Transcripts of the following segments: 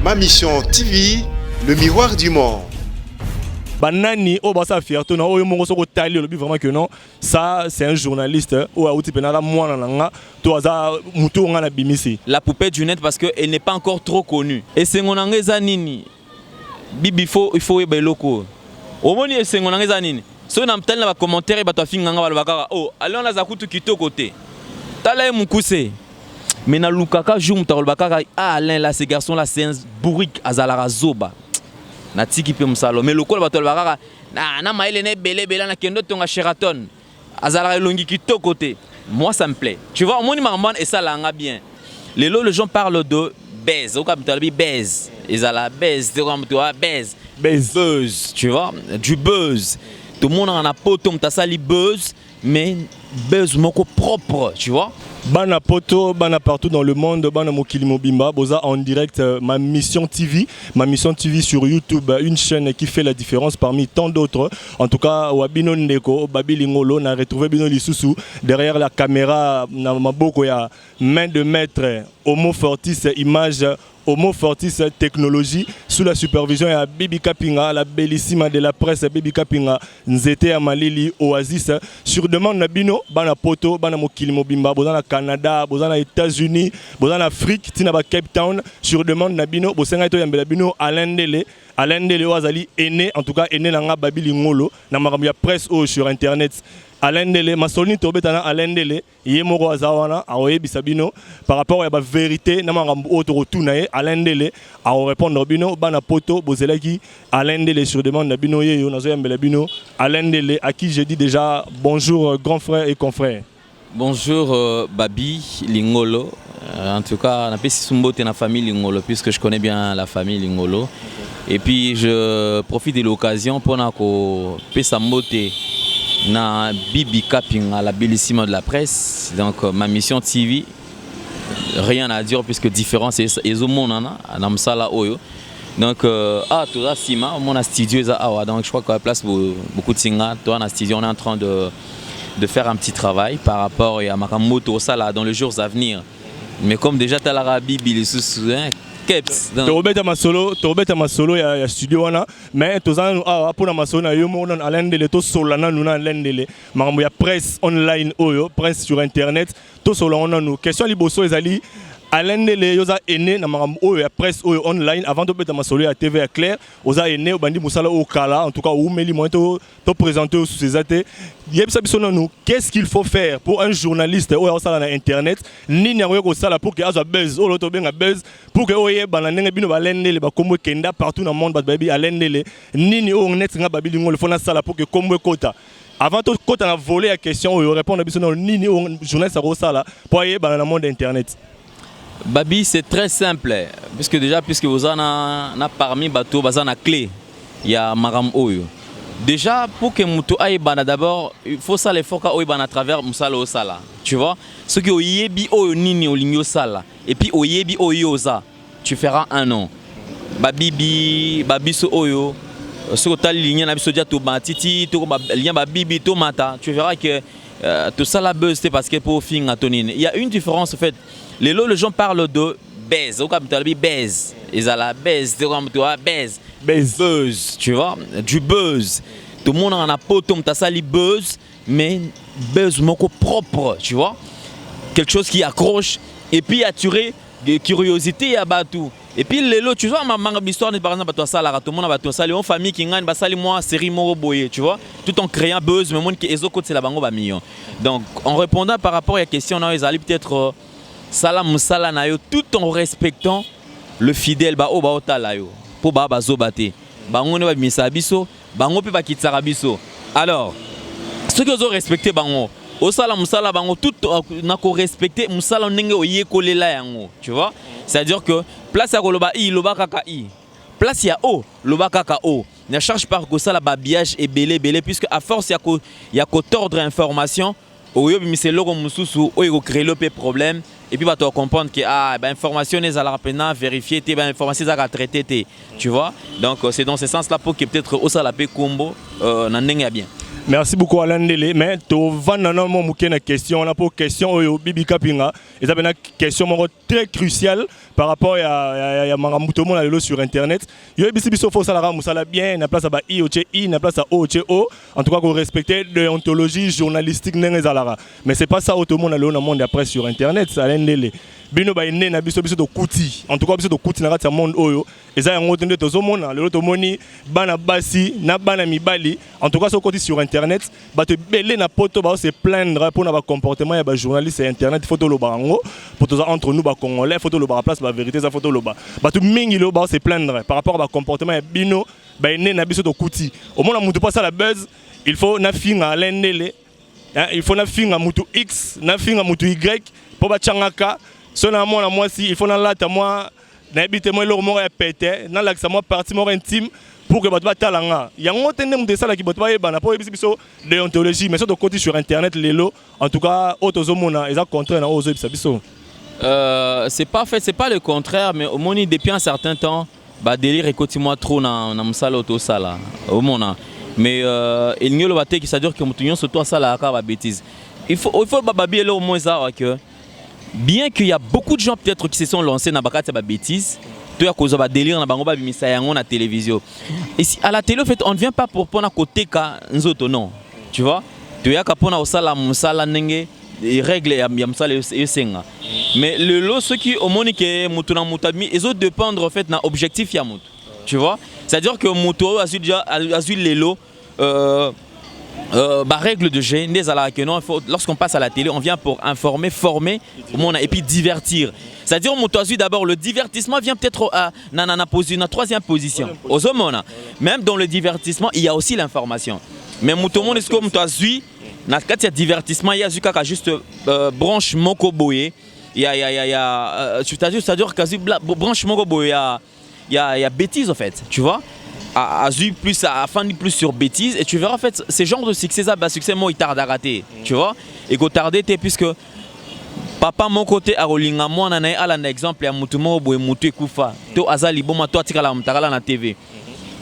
Ma mission TV, le miroir du monde. Banani o basa fierté na o yo mongo soko tali le vraiment que non ça c'est un journaliste ou a outi penala mwana nanga to aza mutu nga na bimisi la poupée du net parce que elle n'est pas encore trop connue et sengonanga eza nini bibi il faut yeba eloko omoni sengonanga eza nini so na mtali na ba commentaire ba to afinganga ba bakaka oh allons na za kutu kitoko te tala mukuse mais na lukaka jour mutalo bakaka ah Alain là ces garçons là c'est un bourrique azalara zoba na tiki pe musalo mais lokola bato bakaka na maile ne belé na kendo tonga Sheraton azala longi kitoko te moi ça me plaît tu vois moni marman et ça langa bien les gens parlent de baise au capital baise ezala baise de comme toi baise buzz tu vois du buzz tout le monde en a poto mtasali buzz mais buzz moko propre tu vois. Bana poto, bana partout dans le monde, bana mokili mobimba, boza en direct ma mission TV sur YouTube, une chaîne qui fait la différence parmi tant d'autres. En tout cas, wabino ndeko, babili ngolo, na retrouvé bino lisusu derrière la caméra, na maboko ya main de maître, Homo Fortis image, Homo Fortis technologie, sous la supervision de Bibi Kapinga, la bellissime de la presse Bibi Kapinga, Nzete Amalili, Oasis, sur demande na bino, bana poto, bana mokili mobimba, boza na Canada, boza na États-Unis, boza na Afrique, tina ba Cape Town, sur demande na bino, bosenga to yambela bino Alain Dele Oazali aîné, en tout cas aîné nanga babili ngolo, na makambo ya presse sur internet. Alain Dele, ma solini tobetana Alain Dele, yemoro azawana, aoye bisabino, par rapport à la vérité, na makambo auto tunae, Alain Dele, a répondre bino, bana poto, bozelaki, Alain Dele sur demande na bino yeyo, nazo yambela bino, Alain Dele, à qui je dis déjà bonjour grand frère et confrère. Bonjour Babi Lingolo, en tout cas, on a fait la famille Lingolo, puisque je connais bien la famille Lingolo. Et puis je profite de l'occasion pour que sa moté na Bibi Kaping à la bellissime de la presse. Donc ma mission TV, rien à dire puisque différence est au monde na oyo. Donc tout ça sima mon studio donc je crois qu'à la place beaucoup de singa toi na studio on est en train de faire un petit travail par rapport à ma moto ça là dans les jours à venir. Mais comme déjà tu as la Bibi les sous Keps. Tobeta masolo il y a studio wana mais tozana pour la masolo na yo mo on Alain Dele to solana nous na Alain Dele makambo ya presse online oyo presse sur internet to solana nous question liboso ezali Alain Dele yoza aîné na makambo oyo ya presse oyo online avant de beta masolo ya TV à clair oza aîné obandi musala au kala en tout cas ou meli mo to présenter sous ces athées yebisa biso nous qu'est-ce qu'il faut faire pour un journaliste oyo sala na internet nini yango ko sala pour que aza buzz oyo to benga buzz pour que oye bana ndenge bino ba Alain Dele ba kombo kenda partout dans le monde ba baby Alain Dele nini oyo net nga babili ngolo fona sala pour que kombo kota avant tout kota na voler la question oyo répondre biso nini journaliste ko sala pour oye bana na monde internet. Babi, c'est très simple, puisque vous en avez parmi bateau, vous en avez clé, il y a Maram Oyo. Déjà, pour que Moutou aille d'abord, il faut ça l'effort à travers Moussala au Sala. Tu vois, ce qui est Yebi Oyo Nini au Ligno Sala, et puis au Yebi Oyoza, tu feras un nom. Babi so Oyo, ce que tu as ligné na bisodia to matiti, to lien Babi to mata, tu verras que tout ça la buzz c'est parce que pour fin à tonine. Il y a une différence en fait. Les gens parlent de baise, au capital baise. Ils ont la baise, buzz, tu vois, du buzz. Tout le monde en a potom, t'as sali buzz, mais buzz moko propre, tu vois. Quelque chose qui accroche et puis attirer de curiosité à batou. Et puis les lots, tu vois, ma histoire par exemple, toi ça là, tout le monde va toi ça, les famille qui gagne, bah sali moi série moro boye, tu vois, tout en créant buzz, mais monde qui est côté c'est la bango ba million. Donc en répondant par rapport à la question, on a ils allaient peut-être Salam na yo tout en respectant le fidèle ba otala yo pour ba zobate ba ngone ba misabiso ba ngope ba kitsarabiso. Alors ceux qui ont respecté bango au salam bango tout na ko respecter musala ndenge oyekolela yango, tu vois, c'est-à-dire que place ya koloba i loba kaka i place ya o loba kaka o ne cherche pas que ça la babillage est belé puisque à force ya ko tordre information oyo bimise logo mususu oyo créer le problème. Et puis, tu vas comprendre que l'information est à la peine vérifier, l'information est à traiter, tu vois. Donc, c'est dans ce sens-là pour que peut-être au salapé combo, n'en bien. Merci beaucoup Alain Ndele. Mais tu vas une question, on a pour question au Bibi Kapinga. Et ça une question très cruciale par rapport à Mangamoutomo sur internet. Il y a des choses qui sont bien, na place à I, na place à O, en tout cas qu'on respecte l'ontologie journalistique. Mais c'est pas ça tout le monde dans le monde après sur internet, ça Alain Ndele. Bino ba ene na biso de kuti en tout cas biso de kuti na kati ya monde oyo eza yango tende tozomona lelo tomoni bana basi na bana mibali en tout cas so côté sur internet bato belé na poto ba se plaindre pour na ba comportement ya ba journaliste sur internet photo lo bango pour tous entre nous ba congolais photo lo ba place ba vérité ça photo lo ba bato mingi lo ba se plaindre par rapport à ba comportement ya bino ba ene na biso de kuti au moins mutu pas ça la buzz il faut na finga Alain Ndele il faut na finga mutu X na finga mutu Y pour ba changaka. Si moi si il faut que moi n'habite moi le mot répété dans l'axe moi partie moi intime pour que battre talanga il y a un autre terme de ça là qui battre pas na pour biso déontologie mais sur de côté sur internet les lots en tout cas autozomona ils ont contraire na ozo biso c'est pas fait c'est pas le contraire mais au moins depuis un certain temps bah délire écoute moi trop na msala auto sala au mona mais il n'y a le baté qui ça dure que mutunyo surtout ça là ka bêtise il faut bababi au moins ça que bien qu'il y a beaucoup de gens peut-être qui se sont lancés dans la bêtise, tu as causé un délire dans la télévision. Et si à la télé, en fait, on ne vient pas pour prendre à côté de non. Tu vois? Tu as qu'à prendre au sala les règles mais le lot ceux qui au monde que mutuna mutami ils ont dépendre en fait d'un objectif yamut. Tu vois? C'est-à-dire que muto a déjà les lots règle de jeu, lorsqu'on passe à la télé, on vient pour informer, former et puis divertir. C'est-à-dire que d'abord le divertissement vient peut-être à la troisième position. Même dans le divertissement, il y a aussi l'information. Mais est-ce que dans le divertissement, il y a juste branche moko boye. C'est-à-dire que branche moko boye, il y a bêtise en fait, tu vois. À fandi plus sur bêtises et tu verras en fait ces genres de succès ça succès moi il tarde à rater tu vois et que tardé puisque papa mon côté à rolinga moi on a un exemple ya mutumo boy mutu kufa to azali boma to atikala mtakala na TV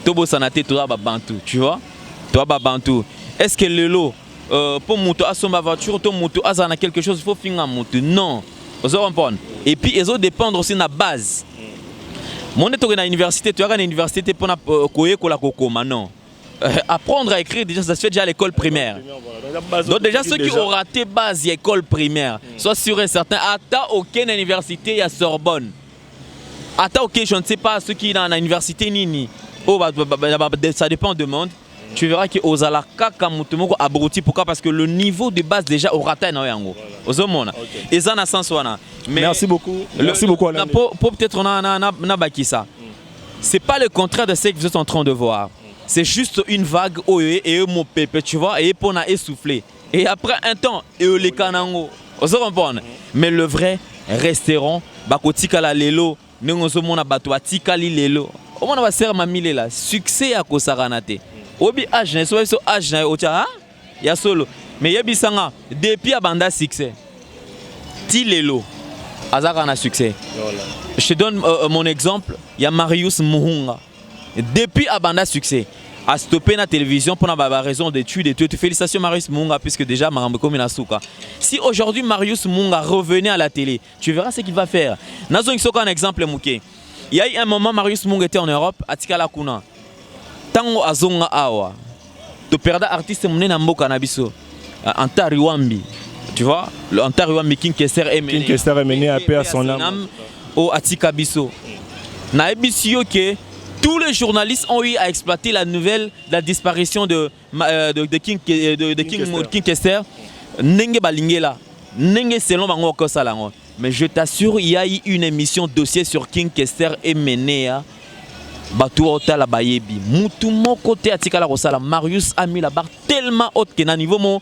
to bosanate to ba bantu tu vois to ba bantu est-ce que le lot pour mutu à son voiture to mutu azana quelque chose il faut finir mutu non vous comprenez et puis ils ont dépendre aussi de la base. Mon étoile à l'université, tu as une université pour non. Apprendre à écrire déjà ça se fait déjà à l'école primaire. Donc déjà ceux qui ont raté base à l'école primaire, soient sûrs et certains, à aucune université à Sorbonne. À aucun je ne sais pas ceux qui sont dans l'université Nini. Ça dépend de monde. Tu verras que aux alaka kamutumoko abruti pourquoi parce que le niveau de base déjà au raté na yango. Et ça na sens wana. Merci beaucoup. Merci beaucoup Alain. Pour peut-être on a baki ça. C'est pas le contraire de ce que vous êtes en train de voir. C'est juste une vague et mon pépé tu vois et pour na essouffler. Et après un temps et les kanango. Vous comprenez? Mais le vrai resteront bakotika la lelo nengozo mona bato atikali lelo. Au moins on va ser mamile là. Succès à kosaranate. Obi âge ne soit âge na ocha ya solo mais yebi sanga depuis abanda succès ti lelo azaka na succès. Je te donne mon exemple, il y a Marius Muhunga depuis abanda succès a stoppé la télévision pour la raison d'études et tout. Félicitations Marius Muhunga puisque déjà Marambo Minasuka. Si aujourd'hui Marius Muhunga revenait à la télé, tu verras ce qu'il va faire. Nazo un exemple mouké. Il y a eu un moment Marius Muhunga était en Europe à Tikala Kuna. Tango azonga awa to perda artiste mone na mboka na biso Antariwambi tu vois le Antariwambi King Kester est mené à paix à son âme au Atika biso na ebisio que tous les journalistes ont eu à exploiter la nouvelle de la disparition de King Kester nenge balingela nenge selon bango ko salango mais je t'assure il y a eu une émission dossier sur King Kester et Menea. Batou la bayebi mutu moko te atikala kosala Marius a mis la barre tellement haute que na niveau mon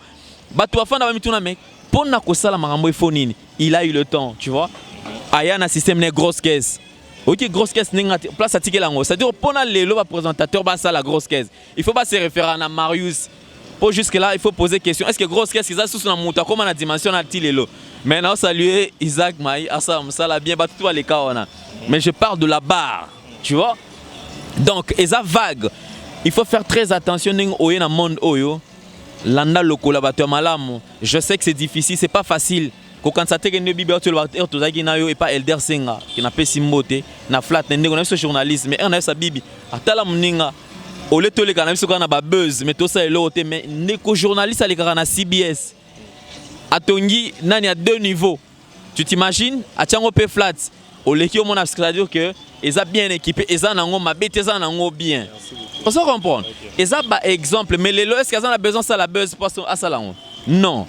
batou afanda ba mituna mec pour na kosala marambo ifonini il a eu le temps tu vois aya na système ne grosse caisse OK grosse caisse ninga place atikela ngo c'est à dire pour na lelo ba présentateur ba ça la grosse caisse il faut pas se référer à Marius pour jusque là il faut poser question est-ce que grosse caisse ils a sous na muta comment la dimension na tilelo maintenant saluer Isaac Maï asa msala bien batou les kaona mais je parle de la barre tu vois. Donc, et ça vague. Il faut faire très attention dans le monde. landa lokola bato malamu. Je sais que c'est difficile, c'est pas facile. Quand ça te ne bibi tu le to zaki na yo et pas Elder Senga qui n'a pas simboté na flat ndé on a ce journaliste mais on a sa bibi atala mninga au lieu de les canaux sur na ba buzz mais tout ça est l'autre mais neko journaliste les na CBS atongi nani à deux niveaux. Tu t'imagines à tiango pe flat au lieu que mon a c'est-à-dire que ils a bien équipé ils a nango ma bête ils a nango bien. On se comprend. Ils a ba exemple mais les est-ce qu'ils ont besoin ça la buzz pour à ça là non.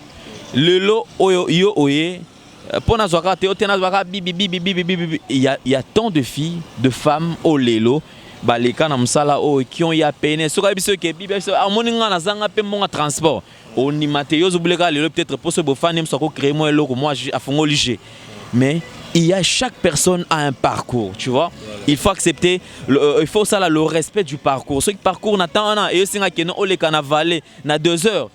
Le lot yo oye pour nazwaka te otenazwaka bibi il y a tant de filles de femmes au lelo ba les kana msala o qui ont ya peine soka biso ke bibi a moninga na zanga pe monga transport on ni matériaux obligatoires lelo peut-être pour ce bofane msako créer moi loko moi a fongo lige mais il y a chaque personne a un parcours, tu vois. Il faut accepter, il faut ça là, le respect du parcours. Ce parcours n'attend et c'est que on les canavaler na 2 heures.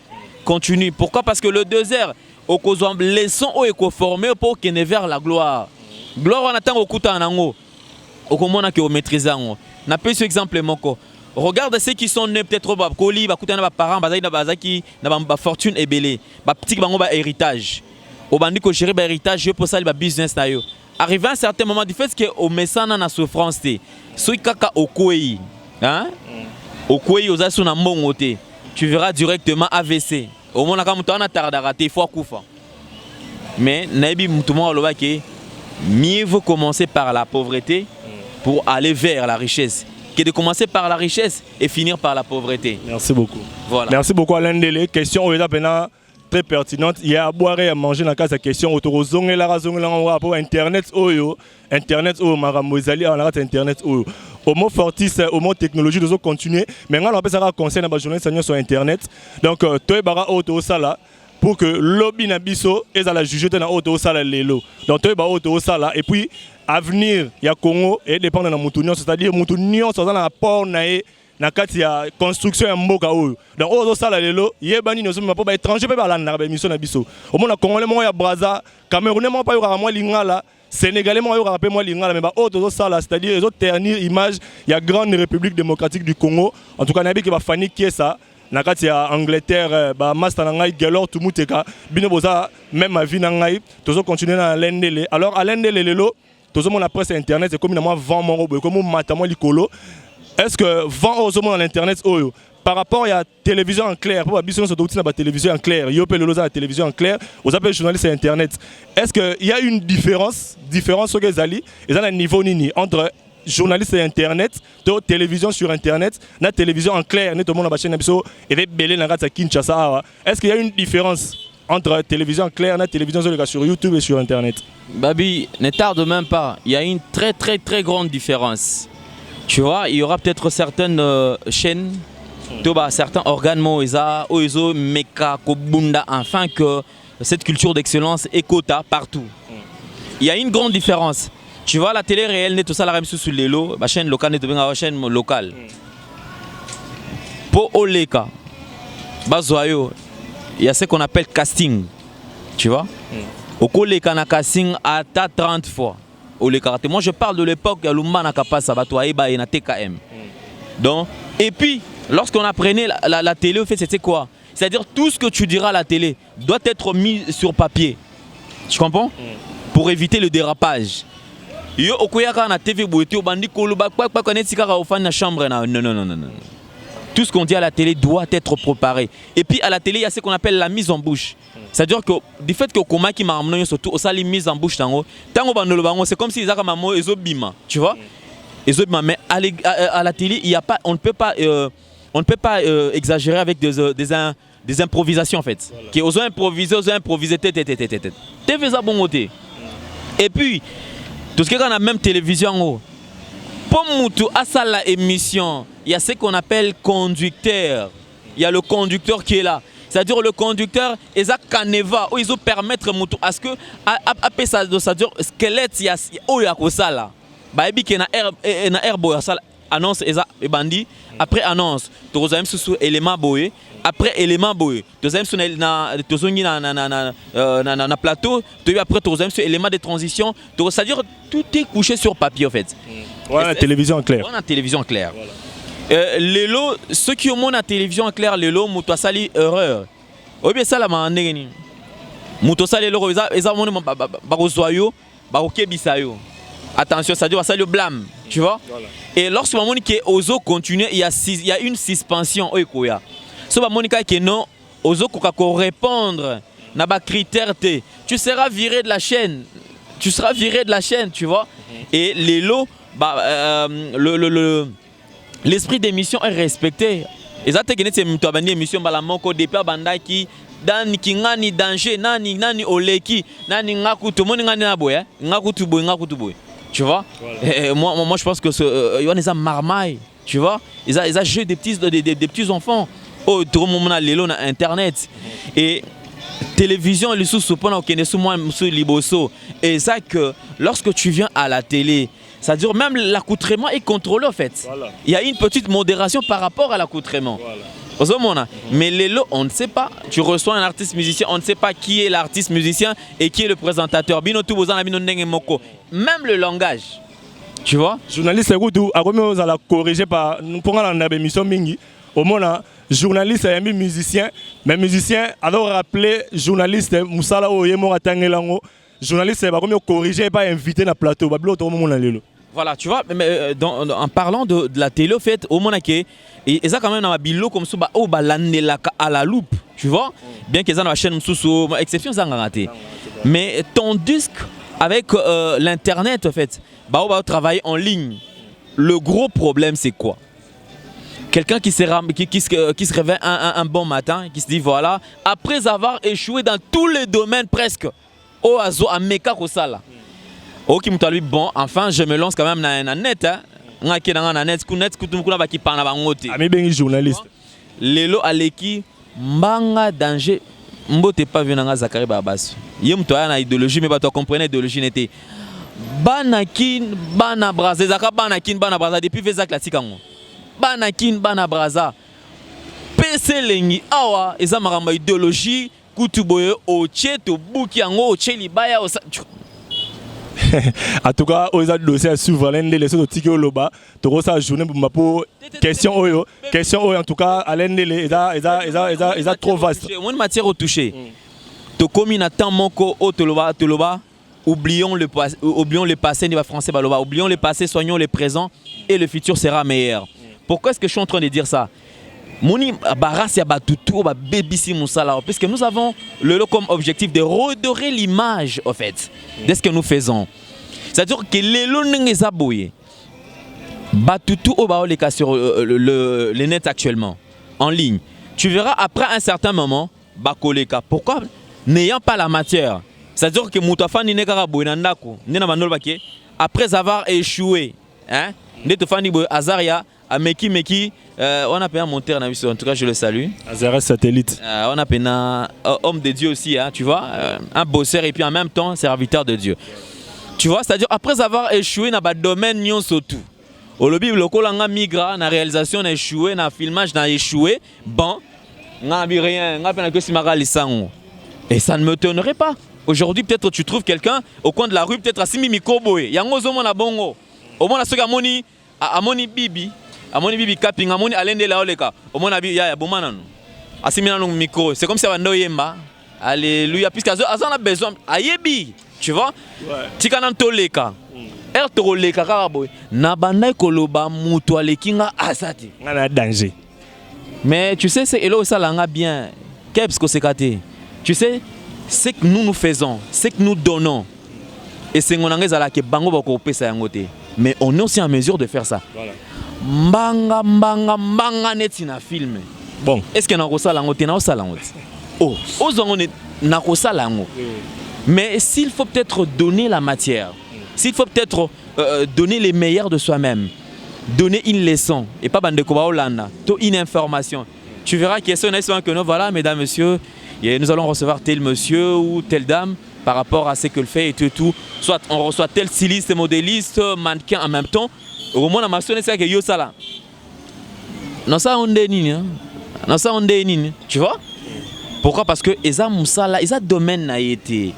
Continue. Pourquoi? Parce que le 2 heures, au cause les sons au formés pour qu'il ne vers la gloire. Gloire on attend au kuta nango. Au comment que au maîtriser ngo. Na peu exemple moko. Regarde ceux qui sont nés peut-être ba koli ba kuta na ba parents bazaki na bazaki na ba fortune ebelé. Ba petit bango ba héritage. Au bandi ko gérer ba héritage pour ça ba business na yo. Arrivé à un certain moment du fait que au mesana na souffrance té. Soi kaka okoyi. Hein? Okoyi aux asu na mbongote. Tu verras directement AVC. Au moins, quand on a tardé à rater, il faut couper. Mais mieux vaut commencer par la pauvreté pour aller vers la richesse que de commencer par la richesse et finir par la pauvreté. Merci beaucoup. Voilà. Merci beaucoup Alain Dele. Question très pertinente. Il y a à boire et à manger dans la question autour de la pour Internet. Internet, Internet. Au mot fortis, au mot technologie, nous allons continuer. Mais on appelle ça conseil dans les journalistes sur Internet. Donc, toi, bara auto sala pour que lobby nabiso et la juger dans auto sala lelo. Donc, toi, bara auto sala et puis avenir il y a Congo et dépendre de Moutunion, c'est-à-dire Moutunion sur la port nae na kati ya construction ya mboka oyo. Donc, auto sala lelo, yebani nous sommes pas étrangers pas la na mission nabiso. Au monde Congolais moi ya Brazza, Camerounais moi pas yo moi lingala. Sénégalais, moi, rappelle moi l'ingala, mais autre ça là, c'est-à-dire les autres ternir image, il y a grande République démocratique du Congo. En tout cas, nabi qui va fanny qui est ça. Nakati ya Angleterre, bah master nangai galore tout muteka. Bino boza même ma vie nangai. Toujours continuer dans l'endele. Alors à l'endele lelo, toujours mon la presse internet c'est comme moi vend mon robot, comme matamo likolo. Est-ce que vend aux hommes dans l'internet oyo? Par rapport à la télévision en clair, pour la télévision en clair, il y a la télévision en clair, vous appelez journalistes Internet. Est-ce qu'il y a une différence sur les alliés, et un niveau nini entre journalistes et Internet, télévision sur Internet, la télévision en clair, tout le monde a chaîne et belé na Kinshasa. Est-ce qu'il y a une différence entre télévision en clair, la télévision sur YouTube et sur Internet? Babi, ne tarde même pas. Il y a une très très très grande différence. Tu vois, il y aura peut-être certaines chaînes. Certains organes oizo meka kobunda afin que cette culture d'excellence est quota partout. Il y a une grande différence. Tu vois la télé réelle n'est tout ça la même sur les lots, la chaîne locale n'est pas la chaîne locale. Pour Oleka, bazoyo, il y a ce qu'on appelle casting. Tu vois? Au Oleka na casting à 30 fois. Oleka, moi je parle de l'époque où Lumba na kapasa bato aeba et na TKM. Donc et puis lorsqu'on apprenait la télé, au fait, c'était quoi? C'est-à-dire tout ce que tu diras à la télé doit être mis sur papier. Tu comprends? Pour éviter le dérapage. Yo okoyaka na TV boeto bandi koloba kwa connaître sikara ofan na chambre na non. Tout ce qu'on dit à la télé doit être préparé. Et puis à la télé, il y a ce qu'on appelle la mise en bouche. C'est-à-dire que du fait que koma qui m'a amené surtout au sali mise en bouche tango, tango bandolo bango, c'est comme si ils avaient mamo ezobima, tu vois? Mais à la télé, il y a pas, on ne peut pas exagérer avec des improvisations en fait. Voilà. Qui osent improviser, t'es fait ça bon côté. Et puis, tout ce qui est dans la même télévision, pour Moutou, à ça la émission, il y a ce qu'on appelle conducteur. Il y a le conducteur qui est là. C'est-à-dire le conducteur, ils ont caneva, où ils ont permettre Moutou à ce que, après ça, c'est-à-dire squelette, il y a ça là. Bah, il y a un air annonce et bandit. Après annonce, tu as un élément boé. Après élément boé, tu as un plateau. Après tu as un élément de transition. C'est-à-dire tout est couché sur papier en fait. Ouais, la télévision en clair. La télévision en clair. Lelo, ceux qui ont la télévision en clair, Lelo, Mouto Sali erreur. Oui, bien ça, la manne. Mouto Sali erreur, ils ont barozoyo, barokebisayo. Attention, ça dit, ça le blâme, tu vois. Voilà. Et lorsque Mamoni qui est ozo continue, il y a une suspension. Ce Monica qui est non, ozo ko répondre, n'a pas critère T. Tu seras viré de la chaîne. Tu seras viré de la chaîne, tu vois. Et les lots, l'esprit d'émission est respecté. Et ça, c'est une émission la moko depuis bandaki dan kingani danger nani oleki nani ngakutu moni ngani naboya ngakutu boy. Tu vois. Voilà. Et moi je pense que ils ont des marmailles, tu vois. Ils ont joué des petits enfants. Oh, tout le monde a l'élo na internet. Et télévision les sous pendant qu'on est sous moi sous liboso. Et ça que lorsque tu viens à la télé, ça dure même l'accoutrement est contrôlé en fait. Voilà. Il y a une petite modération par rapport à l'accoutrement. Voilà. Mais les lots, on ne sait pas. Tu reçois un artiste musicien, on ne sait pas qui est l'artiste musicien et qui est le présentateur. Même le langage. Tu vois? Journaliste, vous allez corriger par nous prenons la émission Mingi. Au moins, journaliste et musicien. Mais musicien, alors rappeler journaliste, Moussala Oyemo Atangelango. Journaliste, c'est corriger pas invité dans le plateau. Voilà, tu vois, mais en parlant de la télé, au fait, au Monaké, et ça quand même dans ma bilo comme ça, à la loupe, tu vois, bien qu'ils aient la chaîne sous exception, ça a raté. Mais ton disque avec l'internet, en fait, travailler en ligne. Le gros problème, c'est quoi? Quelqu'un qui se réveille un bon matin, qui se dit voilà, après avoir échoué dans tous les domaines presque, au azo à Meka Kosala. Ok, bon, enfin, je me lance quand même dans la net. Ami journaliste. Lelo Aleki, Mbanga danger. Mbote pas venu dans Zakari Babas. Yem toi na idéologie, mais tu comprenez l'idéologie n'était. Banakin, Bana Braza, Zaka Banakin, Bana Braza, depuis Vezak la Tikango. Banakin, Bana Braza. PC Lengi, Awa, et ça m'a idéologie, Kutuboye, Oche, to Bukiango, Oche, Libaya, en tout cas, aux autres dossiers souvent les autres tickets au loba, tu reçois la journée pour ma question en tout cas, Alain les trop vaste. Moi une matière au toucher. To comme na tant moko au toloba, oublions le passé, ni français baloba, oublions le passé, soignons le présent et le futur sera meilleur. Pourquoi est-ce que je suis en train de dire ça? Moni barasi abatutu ba bébisi musala parce que nous avons comme objectif de redorer l'image en fait de ce que nous faisons. C'est-à-dire que les longues aboyés batutu obaoleka sur le net actuellement en ligne. Tu verras après un certain moment bakoleka. Pourquoi? N'ayant pas la matière. C'est-à-dire que mutafani nekara boynandako nena manolbake après avoir échoué hein netofani boy azaria à Meki, on a payé un monteur, en tout cas je le salue. Azaria Satellite. On a payé un homme de Dieu aussi, hein, tu vois, un bosseur et puis en même temps serviteur de Dieu. Tu vois, c'est-à-dire après avoir échoué dans le domaine nyon surtout. Au lobby, le colanga migra, dans la réalisation, on a échoué, dans le filmage, on a échoué. Bon, on n'a rien, on a payé que si et ça ne me t'étonnerait pas. Aujourd'hui, peut-être tu trouves quelqu'un au coin de la rue, peut-être à Simi Mikoboé. Il y a un autre monde à Bongo. Au moins, à Moni Bibi. Amoni bibi capping, amoni alende la oleka. Au na bi ya bomana no. Asimina no micro. C'est comme si on yemba. Alléluia puisque azan a besoin ayebi, tu vois? Tika nan toleka. To leka karaboy. Na bandai koloba muto alekinga asati. Ngana danger. Mais tu sais c'est elo ça langa bien. Qu'est-ce que c'est katé? Tu sais ce que nous faisons, ce que nous donnons. Et c'est ngonanga zala ke bango bako pesa yangote. Mais on est aussi en mesure de faire ça. Voilà. Mbanga netina film. Bon. Est-ce que na kosala ngote na osala ngote? Oh, ozongo na kosala ngo. Mais s'il faut peut-être donner la matière, s'il faut peut-être donner les meilleurs de soi-même, donner une leçon et pas bande koba olanda, une information. Tu verras qu'il y a que nous voilà mesdames messieurs, et nous allons recevoir tel monsieur ou telle dame par rapport à ce que le fait et tout. Soit on reçoit tel styliste, modéliste, mannequin en même temps. Au moins, on a c'est que yo ça là. Non ça on est nini, tu vois? Pourquoi? Parce que Eza Moussala, Eza domaine n'a été.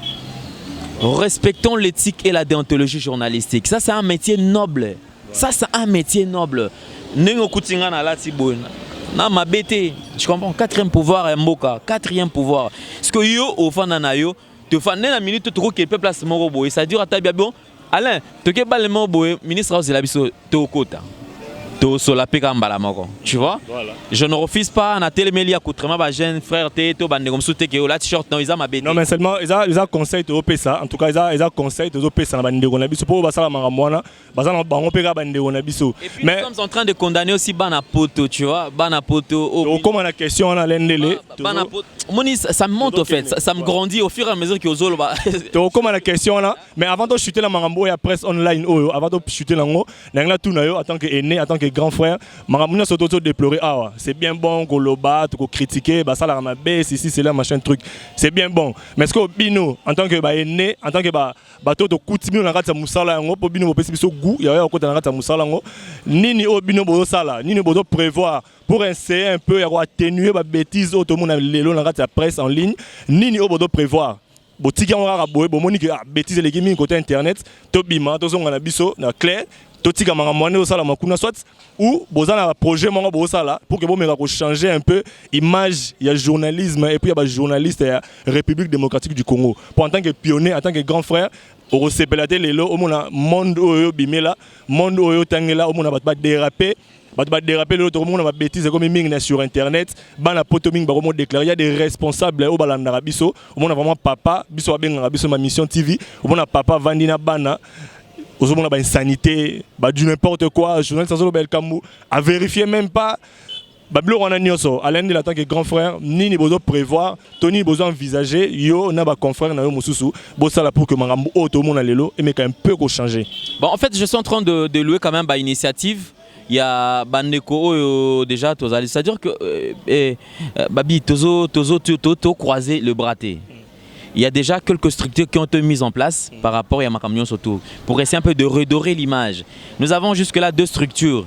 Respectons l'éthique et la déontologie journalistique. Ça c'est un métier noble. Ça c'est un métier noble. Nengo kutinga na lati boy. Na mabete. Tu comprends? Quatrième pouvoir mboka. Quatrième pouvoir. Parce que yo au fond na yo, te fa na minute to ko ke peuple as moko boy. Ça dure ata bien bon. Alain, to ke balemo boy, ministre de la biso to kota. To solapé kambala moko. Tu vois? Voilà. Je ne refuse pas na téléméli à coutrement ba jeune frère té to bande comme souté que la t-shirt non ils a mabete. Non mais seulement ils a conseil to pesa. En tout cas ils a conseil to pesa na bande na biso pour basala maramwana, basala bango peka bande na biso. Mais nous sommes en train de condamner aussi Bana Poto, tu vois? Bana Poto. Comment la question na lendele? Bana Poto. Moni ça me monte au fait, ça me grandit au fur et à mesure que ozolo ba. Comment la question là? Mais avant de chuter la marambo ya presse online avant de chuter lango, na tout na yo en tant que aîné, en tant que grand frère, Maramounia s'auto déplorer. Ah, c'est bien bon qu'on le batte, qu'on critique, bah ça la baisse ici, c'est là machin truc. C'est bien bon. Mais est-ce que Bino, en tant que aîné, en tant que bateau de coutume, on a raté Moussala ngo, pour Bino pesi biso goût, il y a côté on a raté Moussala ngo. Nini o Bino bodo sala, nini bodo prévoir pour essayer un peu à atténuer ba bêtise au tout le monde lelo na raté la presse en ligne, nini o bodo prévoir. Botiki on a boye, bon moni que bêtise les gaming côté internet, to bima, to zonga na biso na clair. Totika maramwane au sala makuna soit ou bozana projet mongo bosala pour que bon mera ko changer un peu image il y a journalisme et puis il y a journaliste la République démocratique du Congo pour en tant que pionnier en tant que grand frère au recépelaté lelo au monde oyo bimela monde oyo tangela au mona ba déraper ba déraper le tout monde ba bêtise comme ming sur internet bana poto ming ba comment déclarer il y a des responsables au balanda biso au mona vraiment papa biso abenga biso ma mission TV au mona papa vandina bana aux hommes une sanité, du n'importe quoi, journaliste sans bel camou, à vérifier même pas. Bablo on a nioso, Alain de tant que grand frère, ni besoin prévoir, Tony besoin envisager, yo na ba confrère na yo mususu, bosala pour que mangambo auto monde lelo et mais quand même peu ko changer. Bon en fait je suis en train de louer quand même ba initiative. Il y a Bandeko déjà c'est-à-dire que babi tozo croiser le braté. Il y a déjà quelques structures qui ont été mises en place par rapport à Macamion surtout pour essayer un peu de redorer l'image. Nous avons jusque-là deux structures.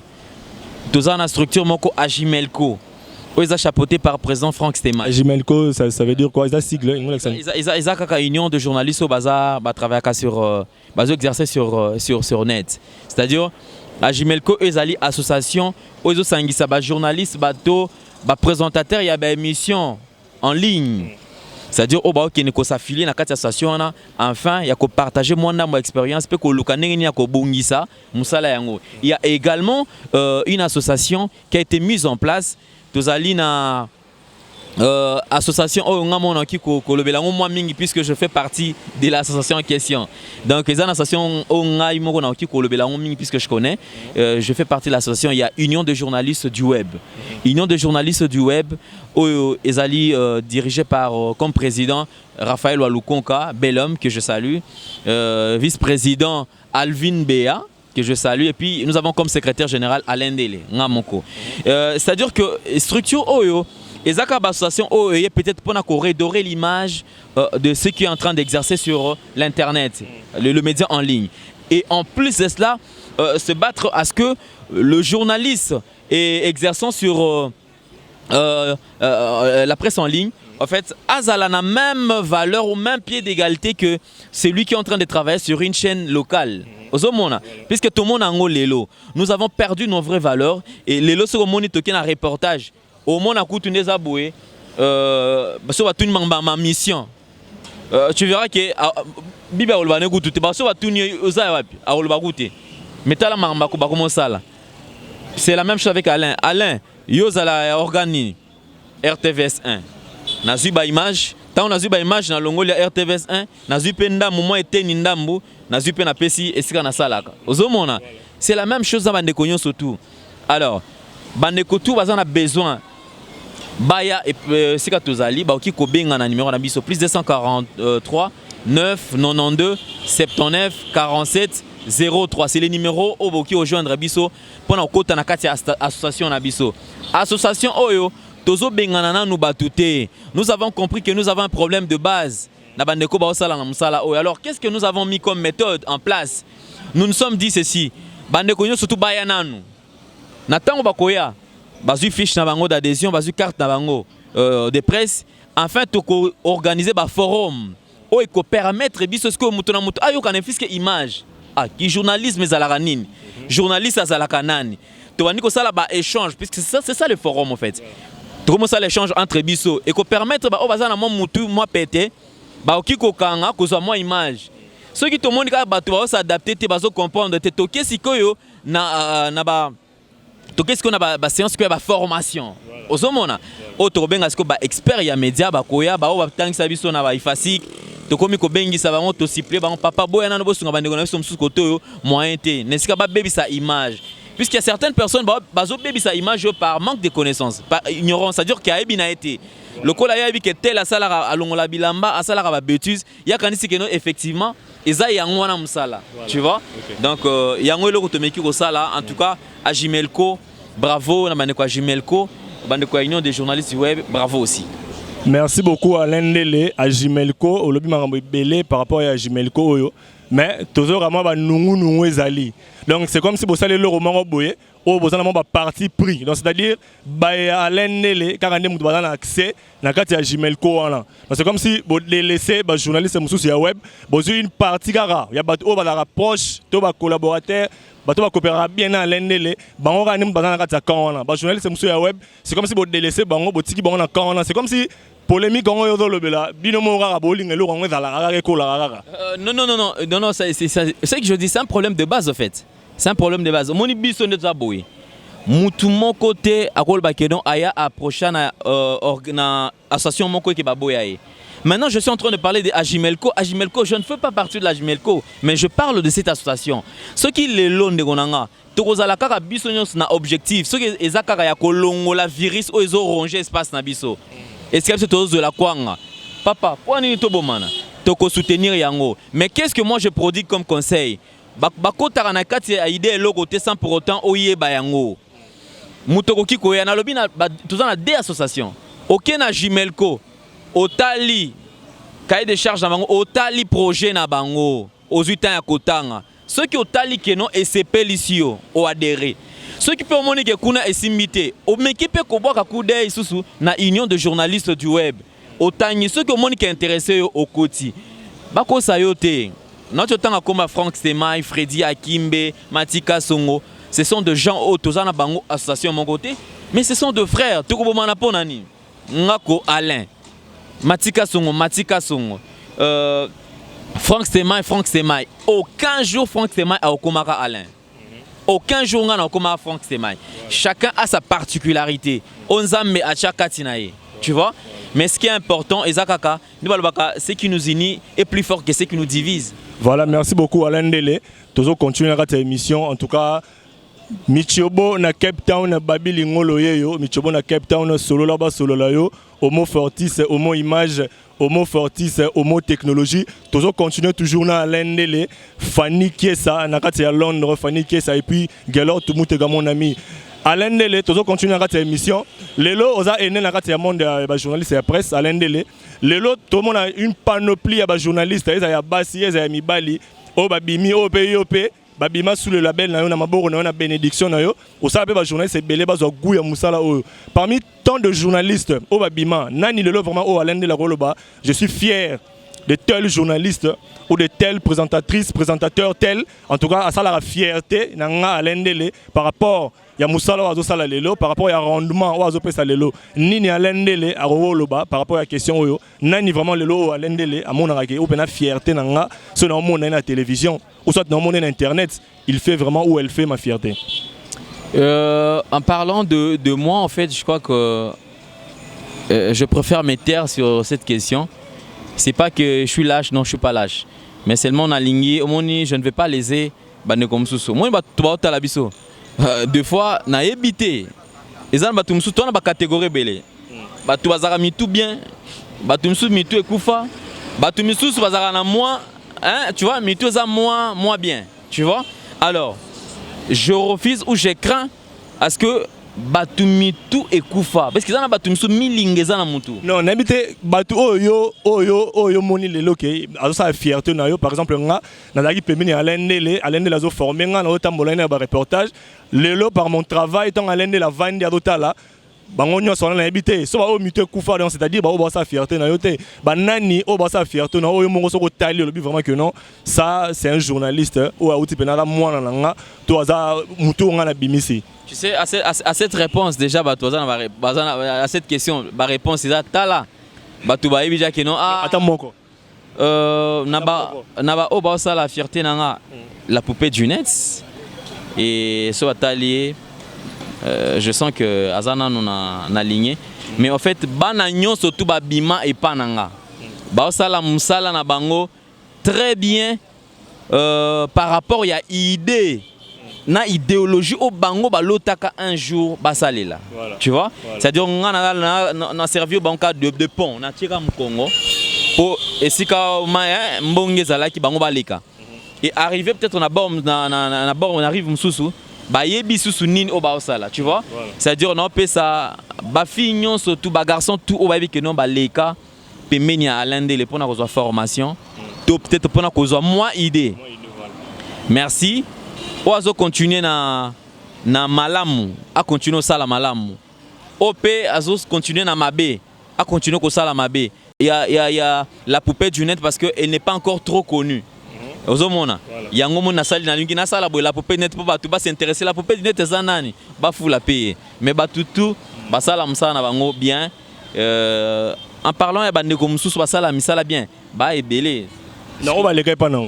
Nous avons la structure Moko Agimelco, où ils sont chapeautés par le président Franck Stéma. Agimelco, ça veut dire quoi? Ils ont sigle. Ils ont une union de journalistes au bazar, travailler sur, exercer sur net. C'est-à-dire, Agimelco, ils ont une association, où ils ont des journalistes, des présentateurs, il y a des émissions en ligne. C'est-à-dire au qui ne s'affilie dans cette station enfin il y a que partager mon expérience peut que il y a également une association qui a été mise en place association puisque je fais partie de l'association en question. Donc les associations puisque je connais, je fais partie de l'association. Il y a Union de journalistes du web. Union de journalistes du web, dirigée par comme président Raphaël Walukonka, bel homme que je salue, vice-président Alvin Béa que je salue, et puis nous avons comme secrétaire général Alain Dele Ngamoko. C'est-à-dire que structure Oyo et Zaka association OEE peut-être pour redorer l'image de ceux qui sont en train d'exercer sur l'internet, le média en ligne. Et en plus de cela, se battre à ce que le journaliste exerçant sur la presse en ligne, en fait, Azala n'a même valeur ou même pied d'égalité que celui qui est en train de travailler sur une chaîne locale. Puisque tout le monde a un lelo. Nous avons perdu nos vraies valeurs et lelo c'est comme on est un reportage. Au moins, on a des aboués. Ma mission. Tu verras que Biba Olbane goûte. C'est la même chose avec Alain. Alain, Yozala organi RTVS 1. Nazuba image. Tant on a vu image dans l'ongolia RTVS 1. Nazu penda moment était nindambu. Nazu pena pesi esika na salaka. Ozomona. C'est la même chose dans Bandekonyo surtout. Alors, Bandekotou a besoin. Baya et Sika Tozali, Baoki Kobenga na numéro na biso plus 243 9 92 79 47 03. C'est le numéro au Boki rejoindre biso pour na kota na kati association na biso. Association Oyo Tozo Bengana na nous batute. Nous avons compris que nous avons un problème de base. Na bandeko ba osala na musala Oyo. Alors qu'est-ce que nous avons mis comme méthode en place? Nous nous sommes dit ceci. Bandeko nyo surtout baya nanu. Na tango bakoya bazu fiche na bango d'adhésion, bazu carte na bango de presse, enfin to organiser ba forum o e ko permettre biso ce que mutu na mutu ayo kana fiske image qui journalisme ezalaka nini journaliste azalaka nani tu vas ça là échange puisque c'est ça le forum en fait. Tu commences à l'échange entre biso et qu'on permettre au bazar moi mutu moi pété ba okiko kanga ko moi image. Ceux qui te montrent que tu vas s'adapter, tu vas comprendre te toquer si koyo na ba toquer ce qu'on a ba séance que ba formation. Ozomona auto benga ce que ba expert ya média ba koya ba o ba tangisa biso na ba ifasik to komi ko bengi ça va on to siffler ba papa boya na bo sunga ba ndeko na biso mususu koto moyen te nesika ba baby sa image. Puisqu'il y a certaines personnes qui ont baby sa image par manque de connaissances, par ignorance, c'est-à-dire qu'il y a bien été. Le col a que tel a salara à l'ongola bilamba, à salara bêtise, il y a quand même effectivement, et ça y a un musala, tu vois. Donc il y a un autre qui est là, en tout cas à Jimelco, bravo, on a quoi Jimelco, on a union des journalistes web, bravo aussi. Merci beaucoup à Lendele, à Jimelco, au lobby Marambo Belé par rapport à Jimelco. Mais toujours vraiment nous ezali. Donc c'est comme si vous allez le roman boye ou vous allez parti pris. Donc c'est-à-dire à l'ennele car on a accès na kati ya Jimelco là. Donc c'est comme si vous laissez les journalistes mususu ya web, vous une partie gara, il y a bato au la rapproche, to ba collaborateur, bato ba coopérer bien à l'ennele, bango ka nim bazana kati ya kan là. Ba journaliste mususu ya web, c'est comme si vous laissez bango botiki bango na kan là. C'est comme si polémique on yo le bela binomo rara boling le on za la rara. Non, c'est que je dis, c'est un problème de base en fait. C'est un problème de base. Mon biso ne t'a boy. Moutou mon côté à col bakedon aya approcher na association mon côté qui ba boy. Maintenant, je suis en train de parler de Ajimelco. Ajimelco, je ne fais pas partie de l'Ajimelco, mais je parle de cette association. Ceux qui les loan de gonanga, tokozala kaka biso nyos na objectif. Ceux qui ezakaka ya kolongo la virus o ezo ronger espace na biso. Est-ce que c'est de la kwanga? Papa, pour nini to bomana? Toko soutenir yango. Mais qu'est-ce que moi je prodigue comme conseil? Bako taranakati a idée logo te sans pour autant oye bayango. Mutoko kiko ya na lobi na tous en deux associations. OK na Jimelco, Otali cahier de charge na bango, Otali projet na bango, aux 8 ans à Kotanga. Ceux qui Otali kenon et CP lisio o adhérer. Ceux qui peuvent monique kuna esimité, au mekipe ko boka kude isusu na union de journalistes du web. Otani ceux qui monique intéressé au koti. Bako sayote. Notre temps comme Franck Stemai, Freddy Akimbe, Matika Songo, ce sont des gens autozana bango association mon côté, mais ce sont deux frères. Tukubo manaponani, Ngako Alain, Matika Songo, Franck Stemai. Aucun jour Franck Stemai a Okomara Alain. Aucun jour on a Okomara Franck Stemai. Chacun a sa particularité. Onzame a chakatinae. Tu vois? Mais ce qui est important, ce qui nous unit est plus fort que ce qui nous divise. Voilà, merci beaucoup Alain Dele. Toujours continuer à cette émission. En tout cas, Michiobo na Cape Town, Babili Ngolo Yeyo, Michiobo na Cape Town, solo là-bas, solo là-yo, Homo Fortis, Homo Image, Homo Fortis, Homo Technologie. Toujours continuer toujours na Alain Dele. Fanny Kiesa, Nakati à Londres, Fanny Kiesa, et puis Galor, tout le monde est mon ami. Alain Dele, toujours continuer à cette émission. Lelo, osa ene na kati ya monde ya journaliste et presse. Alain Dele. Lelo, tout le monde a une panoplie ya journaliste. Il y a Bassi, il y a Mibali, o babimi, o PIOP, babima sous le label na yo na maboko na yo na bénédiction na yo. Osa be ba journaliste belé ba zo goût ya musala o. Parmi tant de journalistes, o babima, nani lelo vraiment o Alain Dele Roloba, je suis fier de tels journalistes ou de telles présentatrices, présentateurs tels, en tout cas à ça la fierté nanga Alain Dele par rapport ya musala wazo sala lelo par rapport ya rendement wazo pesa lelo nini Alain Dele a Roloba par rapport à question oyo nani vraiment lelo Alain Dele a monaka ke opena fierté nanga ce na mona na télévision ou soit na mona na internet il fait vraiment où elle fait ma fierté. En parlant de moi en fait je crois que je préfère me taire sur cette question. C'est pas que je suis lâche, non, je suis pas lâche. Mais seulement on a ligné, je ne vais pas léser bande comme ça. Moi, deux fois, na évité. Et ça, on a catégorie belé. Tu vas mis tout bien, tu mis tout écoufa, tu vas na moi, tu vois, mis tout ça moi bien, tu vois. Alors, je refuse ou je crains à ce que batumi tout ekufa parce que ça na batumi so milingeza na mutu non n'habite batu oyo moni lelo ke azo sa fierté na yo par exemple nga nazaki pemini Alain Dele azo formé nga na otambola na ba reportage lelo par mon travail tant Alain Dele la vandi adotala bango nyonso wana nayebi te so bao mito ekufa donc c'est-à-dire bao basa fierté na yo te banani o basa fierté na oyo mongo soko tali olobi vraiment que non ça c'est un journaliste ou auti penala mwana nanga to aza muto nga na bimisi. Tu sais à cette réponse déjà bah toi à cette question ba réponse c'est tala ba tu ba yebi que non attends moko naba o basa la fierté nanga la poupée du net et so atalié. Je sens que Azana nous a ligné. Mais en fait, banagnon surtout babima et pananga. Baosala musala na bango très bien par rapport à idée. Na idéologie au bango balotaka un jour basalela. Voilà. Tu vois? Voilà. C'est-à-dire on a servi au banca de pont, on a tiré au Congo pour esika mbonge zalaki bango baleka. Et arrivé peut-être on arrive mususu. Bah yebi susu nini o ba osala, tu vois, voilà. C'est-à-dire on a fait ça ba fille surtout ba garçon tout o ba bi que non ba leka pe meni à l'ende les pour na ko formation to peut-être pour na ko moi idée. Voilà. Merci. O azo continuer na malamu, a continuer sala malamu. OP azo continuer na mabe, a continuer ko sala mabe. Il y a la poupée du net parce que elle n'est pas encore trop connue. Ozomona yango mona sali na lingi na sala boy la poupée net pour batu ba s'intéresser la poupée net za nani ba fou la payer mais batutu ba sala msala na bango bien en parlant ya bande ko mususu ba sala misala bien ba ebele na o ba leka pa na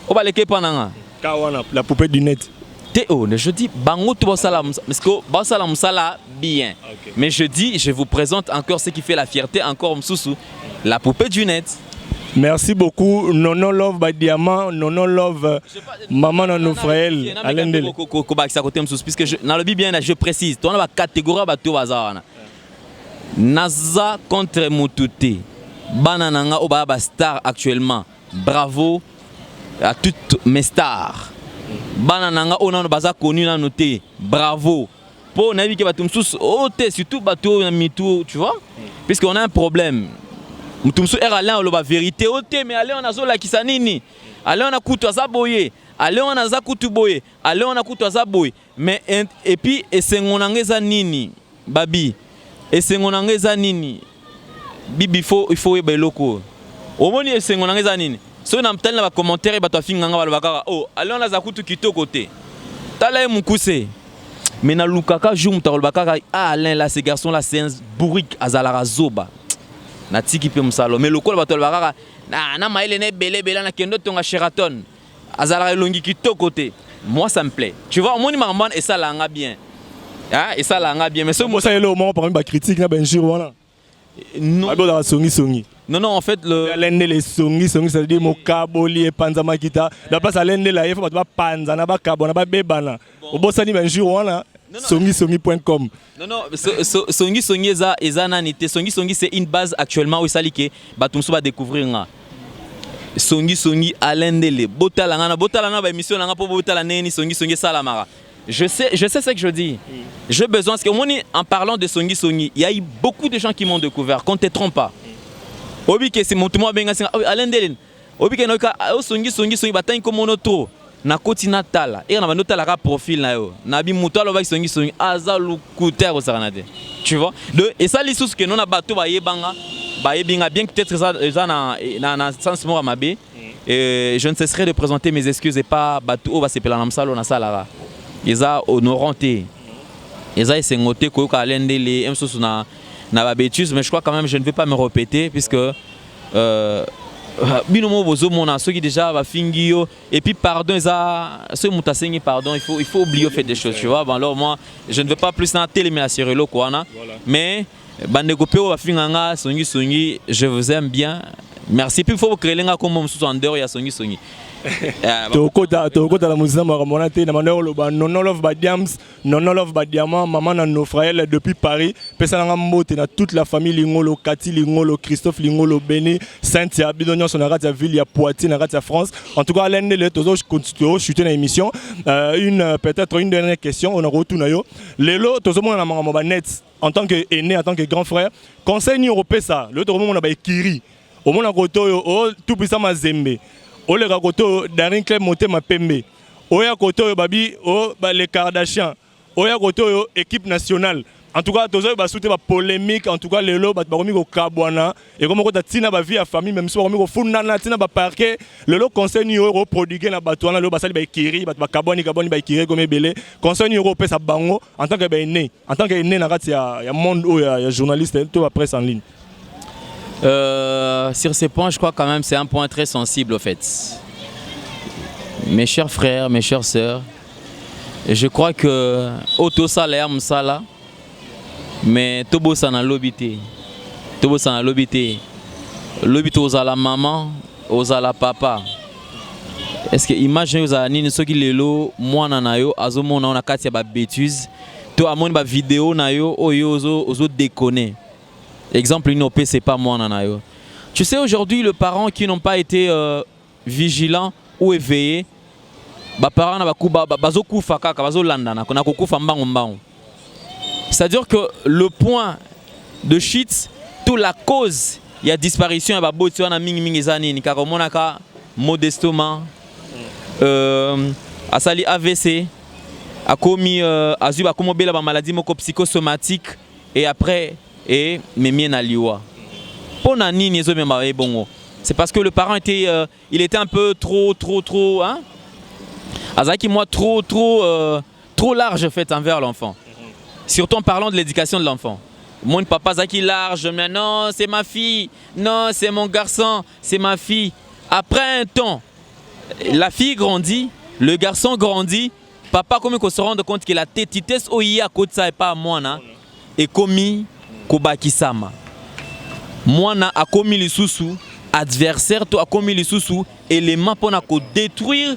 o ba leka pa na ka wana la poupée du net Théo je dis bango to ba sala parce que ba sala msala bien okay. Mais je dis je vous présente encore ce qui fait la fierté encore mususu la poupée du net. Merci beaucoup, Nono Love by Diamant, Nono Love Maman Nano Frère, Alain Dele. Puisque dans le bien, je précise, tu as une catégorie de bazar. Naza contre Moutouté, Banananga au Baba Star actuellement. Bravo à toutes mes stars. Banananga on a baza connu dans noté. Bravo. Pour naviguer batum sous surtout bateau mitou, tu vois? Puisqu'on a un problème. Mutumsu eralin oloba vérité ote mais allez on a zola kisanini allez on a kutu azaboye allez on a zakutu boye allez on a kutu azaboye mais et puis esengonangeza nini babi esengonangeza nini bibi il faut ebeloko omoni esengonangeza nini so na mtali na ba commentaire ba tofinganga balobaka oh allez on a zakutu kitoko te tala mukuse mais na lukaka jour mutalobaka ah Alain là ces garçons là c'est un bourrique azalaka zoba na tiki pe musalo mais lokolo bato bakaka na maele ne belé na kendo tonga Sheraton azala longi kitoko te moi ça me plaît tu vois moni mamban et ça langa bien hein et ça langa bien mais ce moi ça est le moment parmi ba critique na benjir wana non abo songi non en fait le l'ende les songi ça veut dire mokaboli et panza makita la place à l'ende la il faut ba panza na ba kabona ba bebana obosani benjir wana songi.com. Non, songi eza nanité. Songi c'est une base actuellement où ça liké batumso va découvrir songi Alain Dele botalanga ba émission nga po botala neni songi salamara. Je sais ce que je dis. J'ai besoin parce que en parlant de songi, il y a eu beaucoup de gens qui m'ont découvert. Qu'on te trompe pas. Obi que c'est mon tout benga Alain Dele. Obi que no ka songi batani comme monoto. Na koti natala et na banota la profil na yo na bi muto alo ba songi aza lukuter au saranade tu vois et ça les sous que non na bato ba yebanga ba yebinga bien peut-être ça na sens mora mabe et je ne cesserai de présenter mes excuses et pas bato ba sepela na msalo na salara eza honoranté eza esengote ko ka lendele emsusu na ba bêtise mais je crois quand même je ne vais pas me répéter puisque binomo bozo mona ceux qui déjà va fingio et puis pardon ça ce mutasengi pardon il faut oublier au fait des choses tu vois bon alors moi je ne veux pas plus na télé mais la série lo quoi mais bandegopeo va finganga songi je vous aime bien merci puis il faut créer lenga comme mususu en dehors ya songi Tokota la musique maramonate na manero loba Nono Love Badiams Nono Love Badiamant Maman Nano Frère depuis Paris pesa nga mbote na toute la famille Lingolo Cathy Lingolo Christophe Lingolo Béni Saint-Thia bidonyo son arati ya ville ya Poitiers na arati ya France en tout cas l'année les tozo continue chuter na émission peut-être une dernière question on a retour na yo lelo tozo mona na mangamo net en tant que aîné en tant que grand frère conseil ni européen ça le tozo mona ba ekiri au mona koto yo tout puissant mazembe Ole Rakoto, Darin Club Motema Pembe. Oya Koto, Babi, les Kardashians. Oya Koto, équipe nationale. En tout cas, tozo ba souté ba polémique, en tout cas lelo ba bakomi ko kabwana et comme ko tina ba vie à famille même so bakomi ko fundana tina ba parquet, lelo conseil ni euro prodiguer na batwana lelo ba sali ba ikiri ba kabwani ba ikiri comme belé, conseil ni euro pesa bango en tant que ba né, en tant que né na kati ya monde ou ya journaliste to ba presse en ligne. Sur ces points, je crois quand même c'est un point très sensible au fait. Mes chers frères, mes chères sœurs, je crois que auto salaire msala mais tobo sana lobité. Tobo sana lobité. Lobité aux la maman, aux la papa. Est-ce que imagine aux ala nini soki lelo mwana na yo azomona na kati ya ba bêtise, to amoni ba vidéo na yo oyo ozo déconner. Exemple inopé c'est pas mwana na yo. Tu sais aujourd'hui les parents qui n'ont pas été vigilants ou éveillés, ba parents na bakuba bazo kufa kaka bazo landana kona kokufa mbango mbango. C'est-à-dire que le point de shit, toute la cause, il y a disparition, il y a boti wana mingi mingi zani ni kaka monaka modestement asali AVC a commis azuba comme bela ba maladie moko psychosomatique et après et memie na liwa. Pona nini ezo memba bongo. C'est parce que le parent était il était un peu trop hein. Azaki moi trop large fait envers l'enfant. Surtout en parlant de l'éducation de l'enfant. Mon papa Zaki large, mais non, c'est ma fille, non, c'est mon garçon, c'est ma fille. Après un temps, la fille grandit, le garçon grandit, papa comme il se rend compte que la tétitesse oyi à côté ça et pas moi et commis kobakisama. Moi a commis le sous adversaire, toi a commis le sous élément pour détruire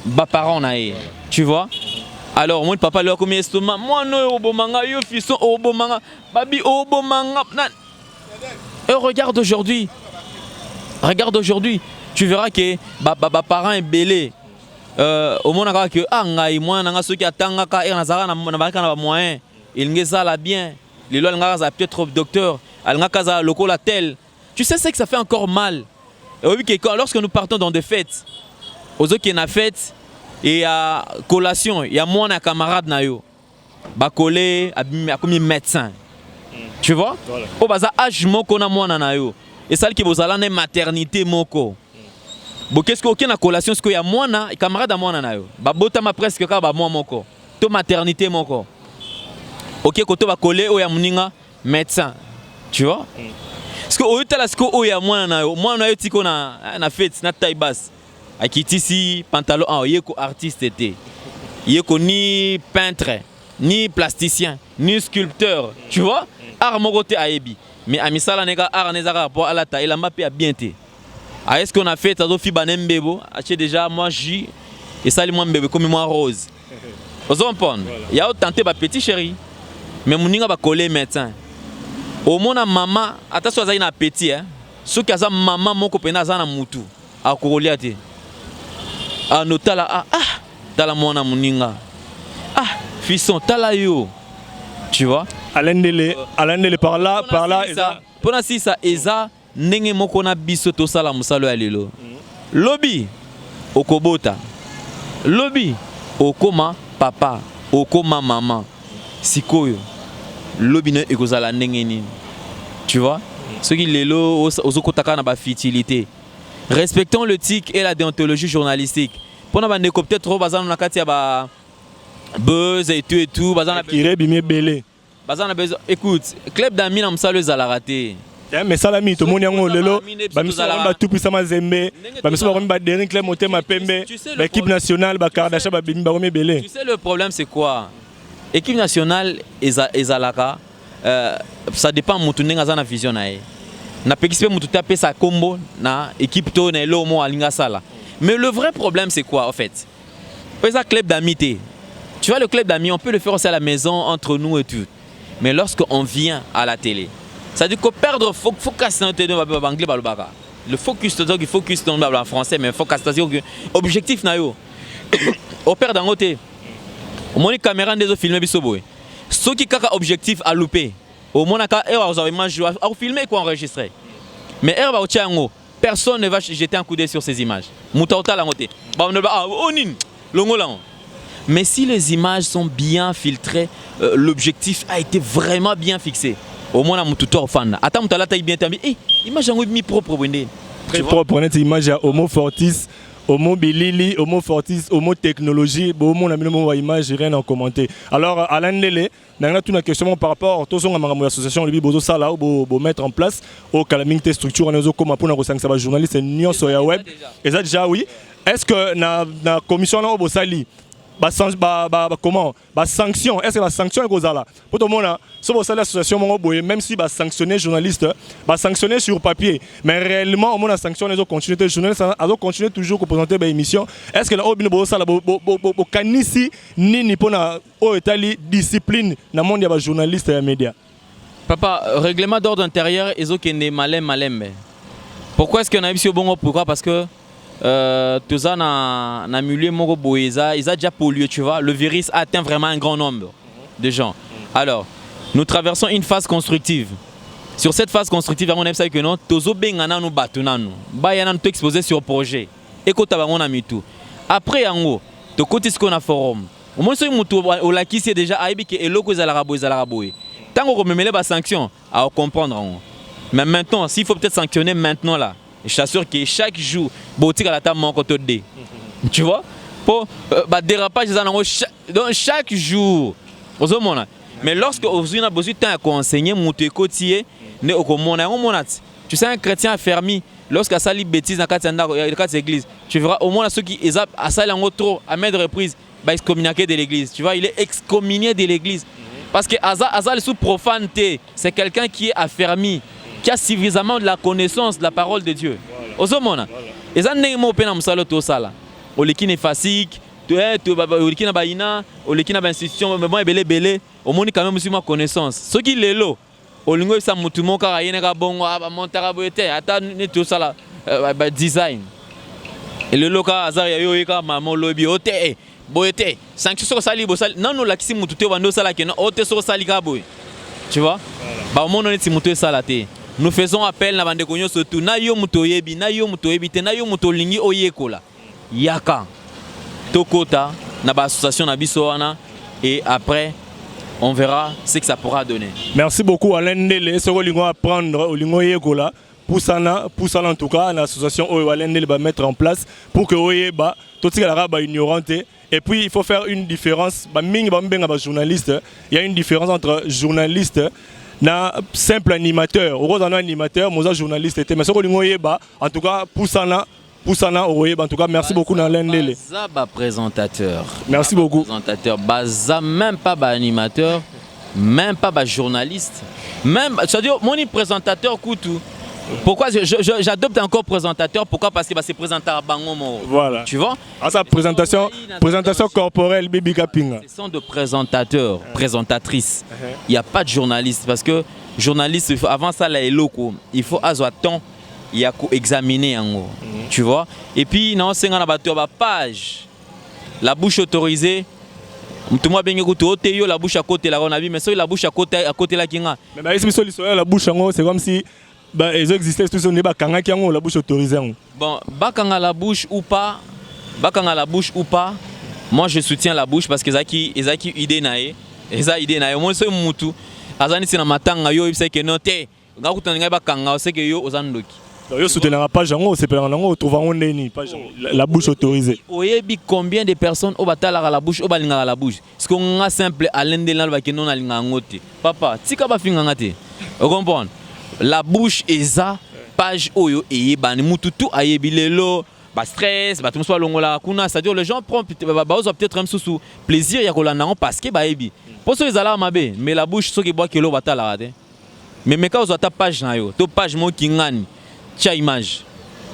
les parents naé. Tu vois? Alors mon papa lui a commis estomac, moi no obomanga yo fisson obomanga, babi obomanga. Et regarde aujourd'hui, tu verras que parent est belé. Au monde que ah ngai moi nanga soki atanga ka et nazara na baraka na moyen, il ngeza la bien. Les lois ngaza peut-être docteur, al ngakaza lokola tel. Tu sais c'est que ça fait encore mal. Et oui que lorsque nous partons dans des fêtes, aux autres qui na fête et à collation, il y a mon camarade na yo. Ba collé a comme médecin. Tu vois? Au baza âge moko na mwana na yo. Et ça qui bozala na maternité moko. Bon qu'est-ce que aucun na collation ce que y a mwana camarade à mwana na yo. Ba botama presque ka ba moi moko. To maternité moko. OK koto ba collé o ya muninga médecin. Tu vois? Parce que au tala ce que o ya mwana na yo tiko na fête na taille basse. Akitisi pantalon en yeko artiste était. Yeko ni peintre, ni plasticien, ni sculpteur, tu vois? Art mogote aebi. Mais amisala nega art nezaka pour ala ta il m'a pas bien té. Est-ce qu'on a fait tazo fi banem bebo, acheté déjà moi J et ça moi bébé comme moi rose. Vous comprenez? Il y a tenté ba petit chéri. Mais moninga ba coller médecin. Au mona maman, attention ça ina petit hein. Ce qui a maman moko pena za na mutu. A kokoliate. Ah notala tala mwana muninga. Ah fisson tala yo. Tu vois? Alain Dele par là Pona si ça eza ndenge moko na biso to sala musalo ya lelo. Lobby okobota. Lobby okoma papa, okoma maman. Sikoyo. Lobby ne ekozala ndenge nini. Tu vois? Ce qui lelo ozokotaka na ba fertilité. Respectons l'éthique et la déontologie journalistique. Pendant que peut-être trop bazan na kati ya ba buzz et tout bazan kiré bimé belé. Bazan a besoin. Écoute, club d'amis na msalo ezala raté. Mais salami to moni yango lelo ba miso ba tout puissant zembe ba miso ba dernier club motema pembe ba équipe nationale ba kardasha ba bimba ba belé. Tu sais le problème c'est quoi? Équipe nationale ezalaka ça dépend mutu ndenga za na vision na ye. Na pekispe mutu taper sa combo na équipe to na lomo alinga sala. Mais le vrai problème c'est quoi en fait? C'est un club d'amitié. Tu vois le club d'amis, on peut le faire aussi à la maison entre nous et tout. Mais lorsqu'on vient à la télé, ça dit qu'on perdre focus dans le anglais balbaka. Le focus c'est qu'il focus dans le français mais focus c'est objectif na yo. On perd dans côté. Au moins les caméras des filmer biso boy. Ce qui kaka objectif à louper. Au moins ka et aux images à filmer quoi enregistrer. Mais er ba otiango, personne ne va jeter un coup d'œil sur ces images. Mutauta la côté. Ba on onin longo lango. Mais si les images sont bien filtrées, l'objectif a été vraiment bien fixé. Au moins, on a tout fan. Attends, tu as bien terminé. Image en mi propre. Très propre, honnête image à Homo Fortis, Homo Bilili, Homo Fortis, Homo Technologie, Homo na image, rien à commenter. Alors, Alain Lele, nous avons une question par rapport à l'association, le Bozo Sala, pour mettre en place au Calaming structure, nous avons comme pour nous journaliste, Union Soya Web. Et ça déjà oui. Est-ce que la commission là au Sali comment sanction, est-ce que la sanction est là pour tout le monde sur l'association même si sanctionner journaliste sanctionner sur papier mais réellement on a sanctionné les autres continuer les journalistes alors continuer toujours à présenter des émissions est-ce que là au bino ça la kanisi nini pona au Italie discipline dans monde des journalistes et médias papa règlement d'ordre intérieur ils ont qu'une malem pourquoi est-ce qu'on a ici au bon pourquoi parce que tout ça na milieu moko boeza ils a déjà pollué tu vois le virus a atteint vraiment un grand nombre de gens alors nous traversons une phase constructive sur cette phase constructive on aime ça que non tozo bengana nous batunanu ba yana nous exposé sur projet et kota bango na mitu après yango to côté ce qu'on a forum au moins so mutu o la qui c'est déjà aibi que eloko za la raboy tant qu'on rememele ba sanction à comprendre mais maintenant s'il faut peut-être sanctionner maintenant là je t'assure que chaque jour, boutique à la table manque autour de tu vois pour dérapage donc chaque jour mais lorsque vous avez besoin de temps à enseigner mon côtier tu sais un chrétien affermi lorsqu'il a des bêtises dans quatre églises tu verras au moins ceux qui a ça trop à mettre reprise excommunié de l'église tu vois il est excommunié de l'église parce que Azal sous profaneté c'est quelqu'un qui est affermi qui a suffisamment de la connaissance de la parole de Dieu. Ozomona. Et ça n'est pas open amsalo to sala. Oleki ne fasik, oleki na baina, oleki na ba institution, mais bon belé, au monde quand même aussi ma connaissance. Ce qui est là, olingo sa mutumo ka yene ka bongo aba montara boete, ata ne to sala ba design. Et le loka azar yo ka maman lobi ote boete, sanction so sali bo sali. Non la kisi mutute wando sala ke no ote so sali ka boy. Tu vois? Ba mon on est mutute sala te. Nous faisons appel à bande konyo surtout na yo mutoyebi te na yo mutolingi oyekola yaka tokota na ba association na biso wana et après on verra ce que ça pourra donner. Merci beaucoup Alain Ndele ce qu'on apprendre au lingo yekola pour ça en tout cas l'association Alain Ndele va mettre en place pour que oyeba tout ce la ba ignorante et puis il faut faire une différence ba mingi ba mbenga journaliste il y a une différence entre journaliste na simple animateur au un animateur moi journaliste était mais ce en tout cas pour ça en tout cas merci beaucoup dans l'Ndele Baza présentateur merci beaucoup présentateur Baza même pas animateur même pas journaliste même c'est-à-dire mon présentateur Koutou pourquoi j'adopte encore présentateur pourquoi parce que c'est présentateur bangomo voilà tu vois à sa présentation corporelle Bibi Kapinga ce sont de présentateurs présentatrices il n'y a pas de journaliste parce que journaliste avant ça là il faut avoir temps il y a examiner en gros tu vois et puis non c'est un page la bouche autorisée tout moi bien écouté la bouche à côté là on a vu mais la bouche à côté là kinga mais la bouche en gros c'est comme si ils existent tous les bakanga qui ont la bouche autorisée. Bon, bakanga la bouche ou pas, moi je soutiens la bouche parce que ezaki idée nae, idée nae. Moi c'est mutu, azani sina matanga yo c'est que non te, ngakutanga bakanga c'est que yo ozandoki. Yo soutenira pas jango, c'est pas nango trouvons neni pas la bouche autorisée. Oyebi combien de personnes au batala la bouche, au balinga la bouche. Ce qu'on a simple à l'endela ba que non alinga ngote. Papa, tika ba finga ngate. Vous comprenez? La bouche eza page oyo et bani mututu ayebi lelo ba stress ba tumso longola kuna c'est-à-dire les gens prennent peut-être même sous plaisir ya kolanda parce que ba yebi pour ceux ezala mabe mais la bouche soki bois kelo batala rate mais quand on ta page na yo to page mo kingani tia image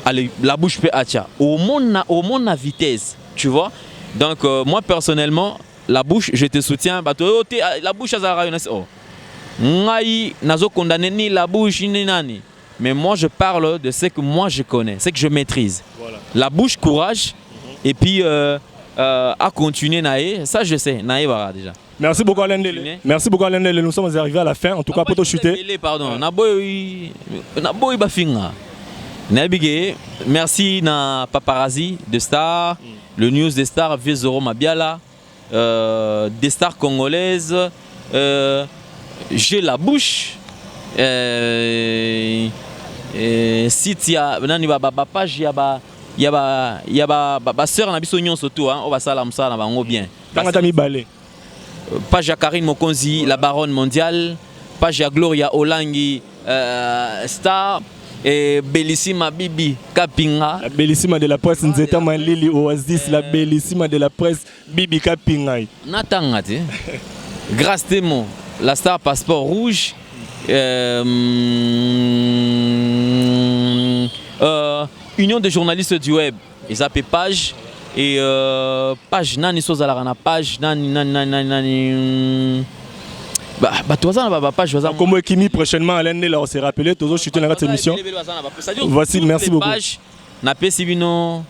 allez la bouche peut atia au monde na vitesse tu vois donc moi personnellement la bouche je te soutiens ba la bouche azara yo oh ngai nazo condamner ni la bouche ni nani mais moi je parle de ce que moi je connais ce que je maîtrise voilà. La bouche courage et puis à continuer naé ça je sais naé voilà déjà. Merci beaucoup Alain Ndele. Merci beaucoup Alain Ndele. Nous sommes arrivés à la fin en tout cas pour te chuter. Pardon na boy ba finga na bigé merci na paparazzi de Star le news de Star Vieux Zoro Mabiala des stars congolaises. J'ai la bouche. Site ya nani ba page ya ba sœur na biso nyonso to hein on va sala msala bango bien. Tangata mi balé. Page ya Karine Mokonzi, la baronne mondiale, page ya Gloria Olangi, star, et Bellissima Bibi Kapinga. La Bellissima de la presse Nzeta Malili Oasis, la Bellissima de la presse Bibi Kapinga. Natangate. Grâce Temo, la star passeport rouge. Union des journalistes du web, ils appellent page. Et page nani sozala na page nani bah toi ça na page ça comme Ekimi prochainement Alain Ndele on s'est rappelé toujours chuter dans cette émission. Voici, merci beaucoup. Na pesibino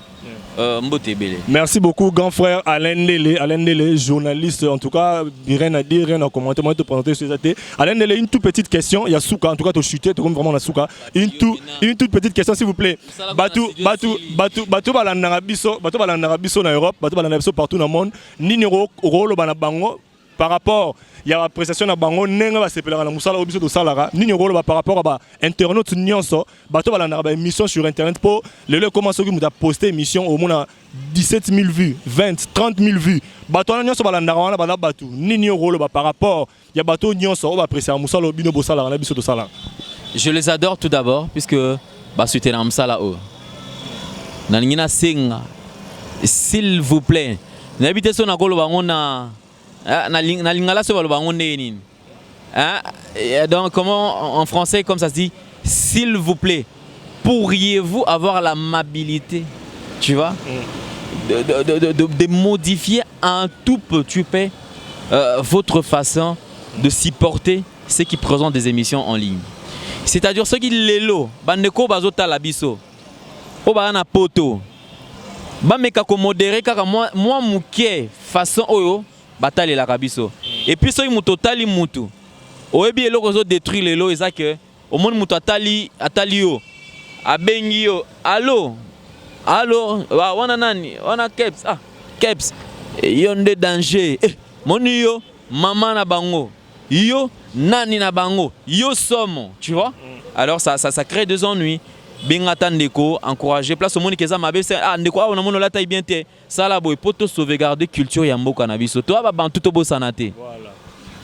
merci beaucoup grand frère Alain Ndele, journaliste en tout cas, rien à dire, rien à commenter, moi te présenter sur cette. Alain Ndele, une toute petite question, il y a Souka en tout cas tu chuter comme vraiment la Souka. Une toute petite question s'il vous plaît. Batu balanda biso na Europe, batu balanda biso partout dans le monde. Nini rolo bana bango par rapport il y a la prestation na bango nenga ba sepelaka na musala obiso to salara nini rolo par rapport à internautes nyonso bato balanda ba émission sur internet pour le comment soki muta poster émission au moins 17 000 vues 20 30 000 vues bato nyonso balanda wana bala bato nini rolo par rapport il y a bato nyonso ba presser musala obino bo salara na biso to salara. Je les adore tout d'abord puisque ba suite na musala o na ngina singa s'il vous plaît n'habitez son na kolo bango na donc comment en français comme ça se dit s'il vous plaît pourriez-vous avoir l'amabilité tu vois de modifier un tout petit peu votre façon de supporter ceux qui présentent des émissions en ligne, c'est-à-dire ceux qui l'élo bandeko bazota la biso o ba na poto ba meka ko modérer kaka moi muke façon oyo batali la kabiso et puis so muto tali mutu oyebi eloko zo détruire lelo eza que au monde muto atali yo abengi yo allo wana nani wana keps keps yo nde danger moni yo mama na bango yo nani na bango yo somo tu vois alors ça crée des ennuis. Bengata ndeko encourager place au monde keza mabe c'est ndeko on a mono la taille bien té ça la boy poto sauvegarder culture ya mboka na biso to ba bantu to bosana té. Voilà.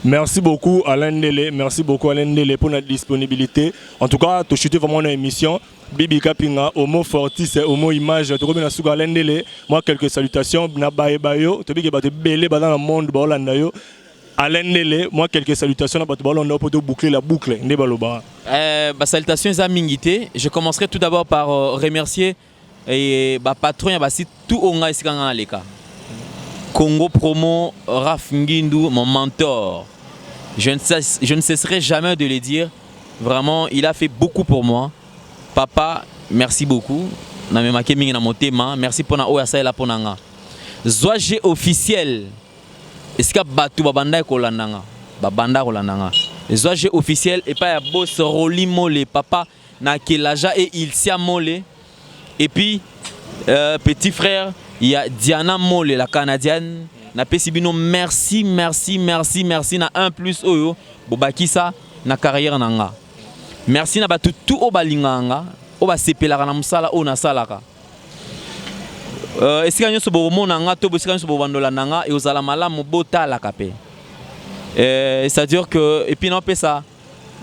Merci beaucoup Alain Ndele pour notre disponibilité. En tout cas, tu chuté vraiment une émission Bibi Kapinga Homo Fortis Homo Image to comme na suga Alain Ndele. Moi quelques salutations na bayo to bi ke ba te belé ba dans le monde ba olanda yo. Alain Ndele, moi quelques salutations, on a boucler la boucle. Salutations à Mingité. Je commencerai tout d'abord par remercier et patron et site tout onga ici dans les cas. Congo Promo, Raf Ngindu, mon mentor. Je ne cesserai jamais de le dire. Vraiment, il a fait beaucoup pour moi. Papa, merci beaucoup. Merci pour na oya la ponanga. Zoage officiel. Est-ce que batu babanda kolandanga babanda kolandanga les OAG officiels et pas ya boss Roli Mole papa na Kelaja et Ilsia Mole et puis petit frère il y a Diana Mole la canadienne na pesibino merci na 1+ oyo bobakisa na carrière nanga merci na batu tout obalinganga oba sepelaka na musala o na salaka. Est-ce que nous sommes monanga to est-ce que nous sommes bandola nanga et aux alamala mobota la capé. C'est-à-dire que et puis non pas ça.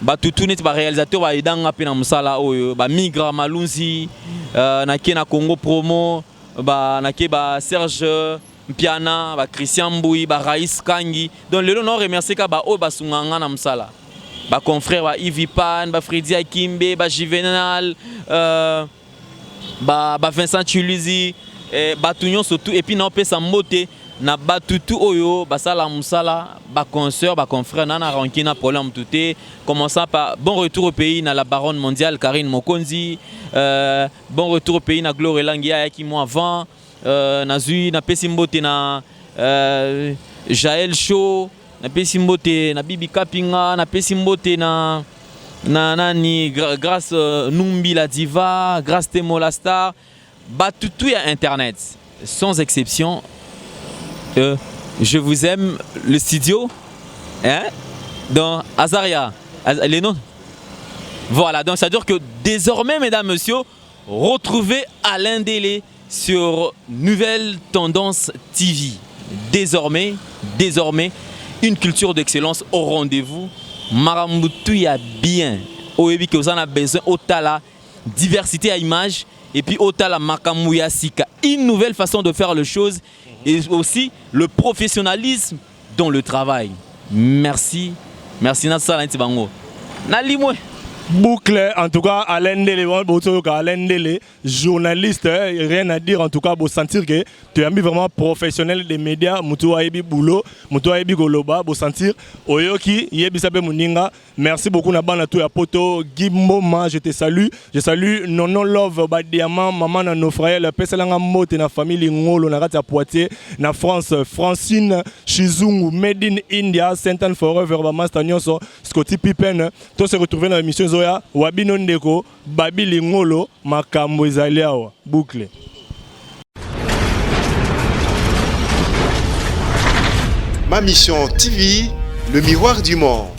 Ba tout net ba réalisateur ba idanga pe na musala oyo ba migra malunzi na ke na Congo Promo ba na ke ba Serge Mpiana ba Christian Mbui ba Raïs Kangi donc le non remercier ka ba o ba sunganga na musala. Ba confrère ba Yves Pan ba Freddy Akimbe ba Juvenal ba Vincent Chuluzi Batunion surtout et puis non peut s'emboter na batutu oyo basala musala ba consoeur ba confrère nana rankina problème touté commençant par bon retour au pays na la baronne mondiale Karine Mokonzi bon retour au pays na Gloria Langia qui moi avant na zui na pesimbote na Jaël Show na pesimbote na Bibi Kapinga na pesimbote na nani grâce Numbi la diva grâce Temo la star batutu ya internet sans exception Je vous aime, le studio, hein, dans Azaria, les noms. Voilà, donc ça veut dire que désormais, mesdames, messieurs, retrouvez Alain Délé sur Nouvelle Tendance TV. Désormais, une culture d'excellence au rendez-vous. Maramoutou ya bien. Oyebi que vous en avez besoin, Otala, diversité à image, et puis Otala Makamouya Sika. Une nouvelle façon de faire les choses, et aussi le professionnalisme dans le travail. Merci. Merci Nassala Ntibango. Nalimwe. Boucle, en tout cas, Alain Délé, journaliste, rien à dire, en tout cas, pour sentir que tu es vraiment professionnel des médias, Moutoua Ebi Boulot, Moutoua Ebi Goloba, pour sentir, Oyoki, Yebi Sabe Mouninga, merci beaucoup, Nabana Touya Poto, Gimoma, je te salue, je salue Nono Love, Badiama, Maman Nano Frère, Pessalanga Mote, na famille Ngolo, Narata Poitiers, na France, Francine, Chizungu, Made in India, Saint Anne Forever, Master Nyonso, Scotty Pippen, tous se retrouver dans l'émission Zoya, Wabino Ndeko, Babi Lingolo, Makambo Ezaliawa, boucle. Ma mission TV, le miroir du monde.